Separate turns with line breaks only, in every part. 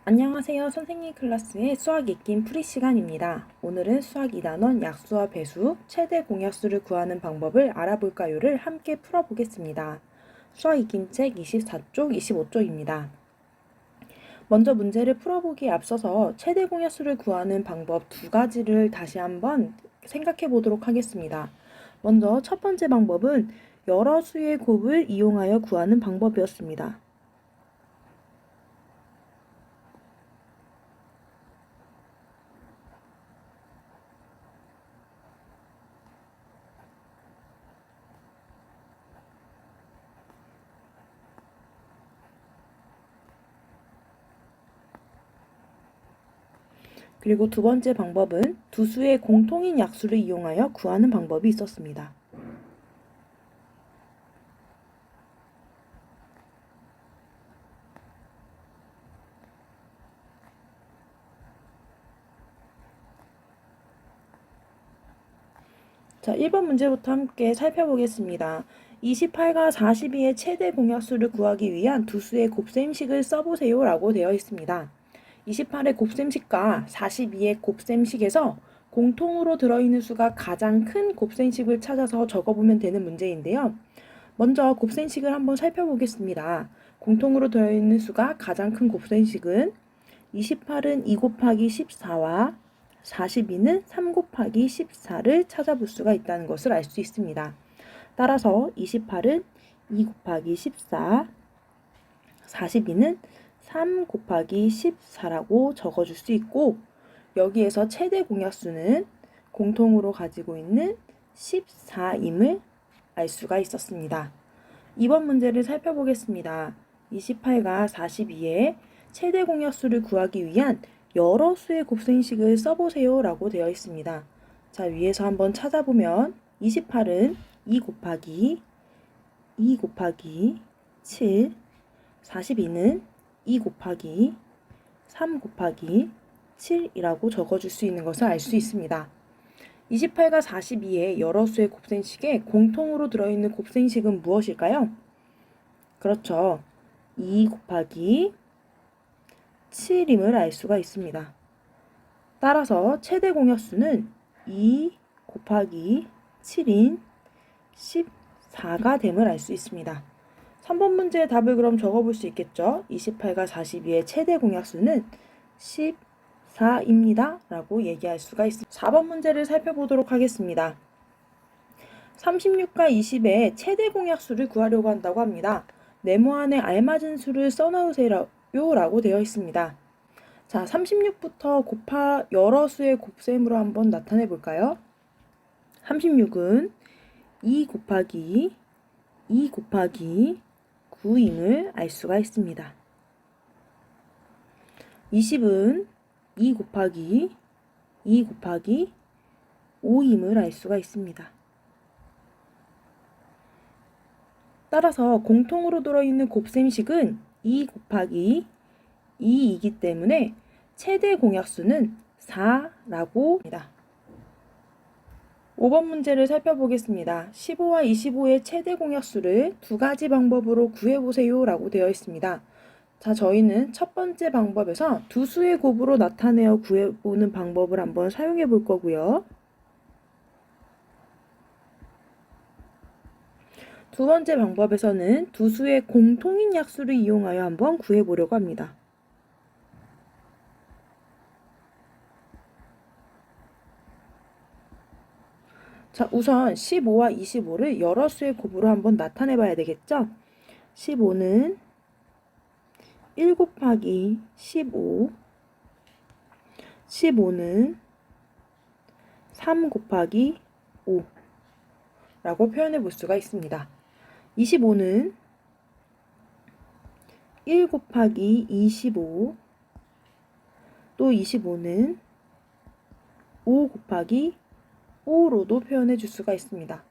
안녕하세요. 선생님 클래스의 수학 읽기 풀이 시간입니다. 오늘은 수학 2단원 약수와 배수, 최대 공약수를 구하는 방법을 알아볼까요를 함께 풀어보겠습니다. 수학 읽기 책 24쪽, 25쪽입니다. 먼저 문제를 풀어보기에 앞서서 최대 공약수를 구하는 방법 두 가지를 다시 한번 생각해 보도록 하겠습니다. 먼저 첫 번째 방법은 여러 수의 곱을 이용하여 구하는 방법이었습니다. 그리고 두 번째 방법은 두 수의 공통인 약수를 이용하여 구하는 방법이 있었습니다. 자, 1번 문제부터 함께 살펴보겠습니다. 28과 42의 최대 공약수를 구하기 위한 두 수의 곱셈식을 써보세요 라고 되어 있습니다. 28의 곱셈식과 42의 곱셈식에서 공통으로 들어있는 수가 가장 큰 곱셈식을 찾아서 적어보면 되는 문제인데요. 먼저 곱셈식을 한번 살펴보겠습니다. 공통으로 들어있는 수가 가장 큰 곱셈식은 28은 2 곱하기 14와 42는 3 곱하기 14를 찾아볼 수가 있다는 것을 알 수 있습니다. 따라서 28은 2 곱하기 14, 42는 3 곱하기 14라고 적어줄 수 있고, 여기에서 최대 공약수는 공통으로 가지고 있는 14임을 알 수가 있었습니다. 이번 문제를 살펴보겠습니다. 28과 42의 최대 공약수를 구하기 위한 여러 수의 곱셈식을 써보세요 라고 되어 있습니다. 자, 위에서 한번 찾아보면 28은 2 곱하기 7, 42는 2 곱하기 3 곱하기 7이라고 적어줄 수 있는 것을 알 수 있습니다. 28과 42의 여러 수의 곱셈식에 공통으로 들어있는 곱셈식은 무엇일까요? 그렇죠. 2 곱하기 7임을 알 수가 있습니다. 따라서 최대 공약수는 2 곱하기 7인 14가 됨을 알 수 있습니다. 3번 문제의 답을 그럼 적어볼 수 있겠죠? 28과 42의 최대 공약수는 14입니다. 라고 얘기할 수가 있습니다. 4번 문제를 살펴보도록 하겠습니다. 36과 20의 최대 공약수를 구하려고 한다고 합니다. 네모안에 알맞은 수를 써넣으세요 라고 되어 있습니다. 자, 36부터 여러 수의 곱셈으로 한번 나타내 볼까요? 36은 2 곱하기 9임을 알 수가 있습니다. 20은 2 곱하기 5임을 알 수가 있습니다. 따라서 공통으로 들어있는 곱셈식은 2 곱하기 2이기 때문에 최대 공약수는 4라고 합니다. 5번 문제를 살펴보겠습니다. 15와 25의 최대 공약수를 두 가지 방법으로 구해보세요 라고 되어 있습니다. 자, 저희는 첫 번째 방법에서 두 수의 곱으로 나타내어 구해보는 방법을 한번 사용해 볼 거고요. 두 번째 방법에서는 두 수의 공통인 약수를 이용하여 한번 구해보려고 합니다. 자, 우선 15와 25를 여러 수의 곱으로 한번 나타내 봐야 되겠죠? 15는 1 곱하기 15, 15는 3 곱하기 5 라고 표현해 볼 수가 있습니다. 25는 1 곱하기 25, 또 25는 5 곱하기 5로도 표현해 줄 수가 있습니다.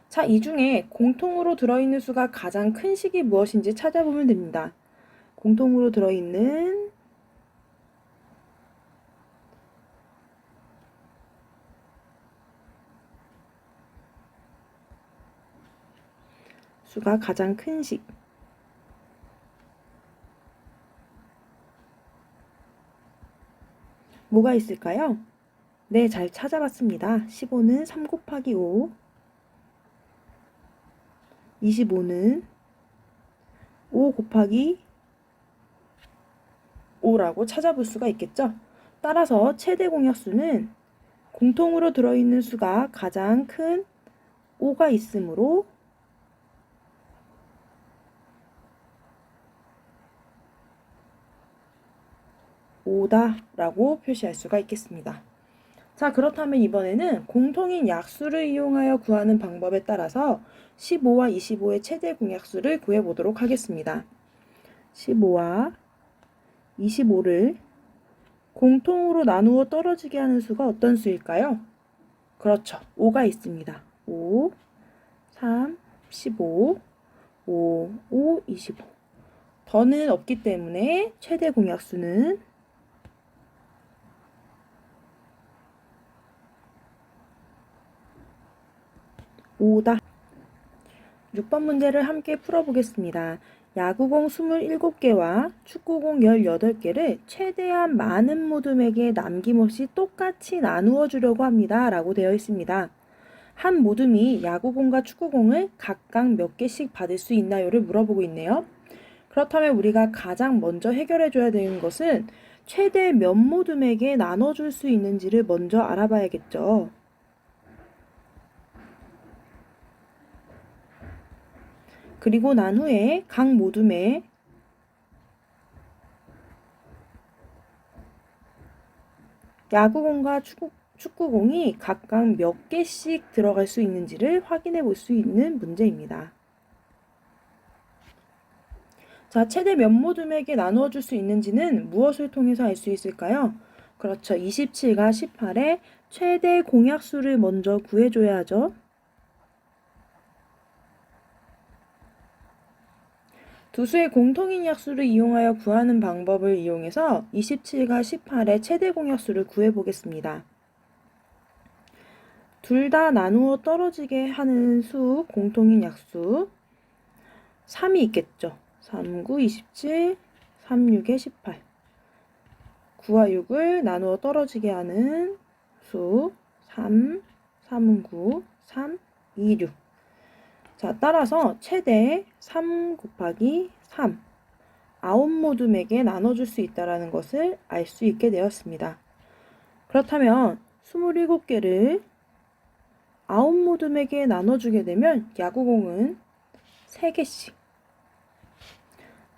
자, 이 중에 공통으로 들어있는 수가 가장 큰 식이 무엇인지 찾아보면 됩니다. 공통으로 들어있는 수가 가장 큰 식. 뭐가 있을까요? 네, 잘 찾아봤습니다. 15는 3 곱하기 5, 25는 5 곱하기 5라고 찾아볼 수가 있겠죠? 따라서 최대 공약수는 공통으로 들어있는 수가 가장 큰 5가 있으므로 5다 라고 표시할 수가 있겠습니다. 자, 그렇다면 이번에는 공통인 약수를 이용하여 구하는 방법에 따라서 15와 25의 최대 공약수를 구해보도록 하겠습니다. 15와 25를 공통으로 나누어 떨어지게 하는 수가 어떤 수일까요? 그렇죠. 5가 있습니다. 5, 3, 15, 5, 5, 25. 더는 없기 때문에 최대 공약수는 5다. 6번 문제를 함께 풀어보겠습니다. 야구공 27개와 축구공 18개를 최대한 많은 모둠에게 남김없이 똑같이 나누어 주려고 합니다. 라고 되어 있습니다. 한 모둠이 야구공과 축구공을 각각 몇 개씩 받을 수 있나요를 물어보고 있네요. 그렇다면 우리가 가장 먼저 해결해 줘야 되는 것은 최대 몇 모둠에게 나눠줄 수 있는지를 먼저 알아봐야겠죠. 그리고 난 후에 각 모둠에 야구공과 축구공이 각각 몇 개씩 들어갈 수 있는지를 확인해 볼 수 있는 문제입니다. 자, 최대 몇 모둠에게 나누어 줄 수 있는지는 무엇을 통해서 알 수 있을까요? 그렇죠. 27과 18의 최대 공약수를 먼저 구해줘야 하죠. 두 수의 공통인 약수를 이용하여 구하는 방법을 이용해서 27과 18의 최대 공약수를 구해보겠습니다. 둘 다 나누어 떨어지게 하는 수, 공통인 약수 3이 있겠죠. 3, 9, 27, 3, 6에 18. 9와 6을 나누어 떨어지게 하는 수 3, 3, 9, 3, 2, 6. 자, 따라서 최대 3 곱하기 3, 9모둠에게 나눠줄 수 있다는 것을 알 수 있게 되었습니다. 그렇다면 27개를 9모둠에게 나눠주게 되면 야구공은 3개씩,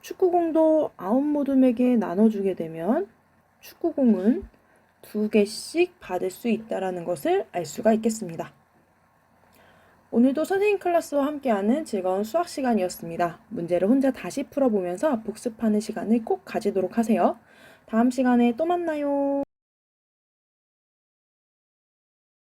축구공도 9모둠에게 나눠주게 되면 축구공은 2개씩 받을 수 있다는 것을 알 수가 있겠습니다. 오늘도 선생님 클래스와 함께하는 즐거운 수학 시간이었습니다. 문제를 혼자 다시 풀어보면서 복습하는 시간을 꼭 가지도록 하세요. 다음 시간에 또 만나요.